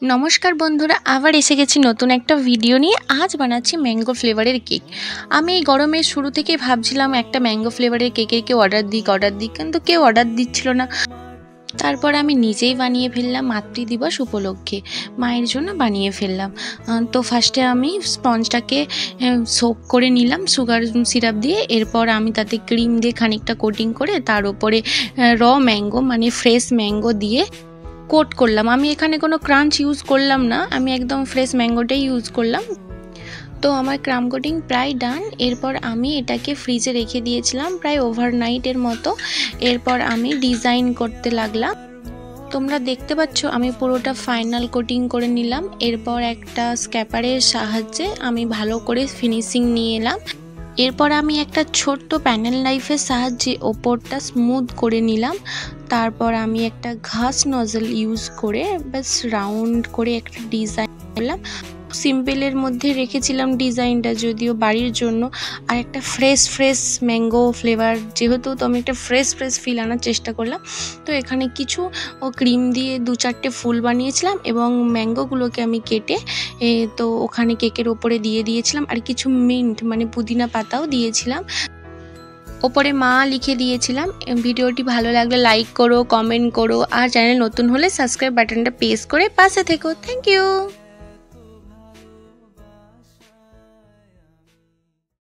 নমস্কার বন্ধুরা, আবার এসে গেছি নতুন একটা ভিডিও নিয়ে। আজ বানাচ্ছি ম্যাঙ্গো ফ্লেভারের কেক। আমি এই গরমের শুরু থেকেই ভাবছিলাম একটা ম্যাঙ্গো ফ্লেভারের কেকের কেউ অর্ডার দিক, কিন্তু কেউ অর্ডার দিচ্ছিল না। তারপর আমি নিজেই বানিয়ে ফেললাম মাতৃদিবস উপলক্ষে, মায়ের জন্য বানিয়ে ফেললাম। তো ফার্স্টে আমি স্পঞ্জটাকে সোক করে নিলাম সুগার সিরাপ দিয়ে। এরপর আমি তাতে ক্রিম দিয়ে খানিকটা কোটিং করে তার উপরে ম্যাঙ্গো মানে ফ্রেশ ম্যাঙ্গো দিয়ে কোট করলাম। আমি এখানে কোনো ক্রাঞ্চ ইউজ করলাম না, আমি একদম ফ্রেশ ম্যাঙ্গোটাই ইউজ করলাম। তো আমার ক্রাম কোটিং প্রায় ডান। এরপর আমি এটাকে ফ্রিজে রেখে দিয়েছিলাম প্রায় ওভারনাইটের মতো। এরপর আমি ডিজাইন করতে লাগলাম। তোমরা দেখতে পাচ্ছ আমি পুরোটা ফাইনাল কোটিং করে নিলাম। এরপর একটা স্ক্যাপারের সাহায্যে আমি ভালো করে ফিনিশিং নিয়ে এলাম। এরপর আমি একটা ছোট্ট প্যানেল নাইফের সাহায্যে ওপরটা স্মুথ করে নিলাম। তারপর আমি একটা ঘাস নজল ইউজ করে বাস রাউন্ড করে একটা ডিজাইন দিলাম। সিম্পলের মধ্যে রেখেছিলাম ডিজাইনটা, যদিও বাড়ির জন্য। আর একটা ফ্রেশ ম্যাঙ্গো ফ্লেভার যেহেতু, তো আমি একটা ফ্রেশ ফিল আনার চেষ্টা করলাম। তো এখানে কিছু ক্রিম দিয়ে 2-4টে ফুল বানিয়েছিলাম এবং ম্যাঙ্গোগুলোকে আমি কেটে তো ওখানে কেকের ওপরে দিয়ে দিয়েছিলাম। আর কিছু মিন্ট মানে পুদিনা পাতাও দিয়েছিলাম। ওপরে মা লিখে দিয়েছিলাম। ভিডিওটি ভালো লাগলে লাইক করো, কমেন্ট করো, আর চ্যানেল নতুন হলে সাবস্ক্রাইব বাটনটা প্রেস করে পাশে থেকো। Thank you.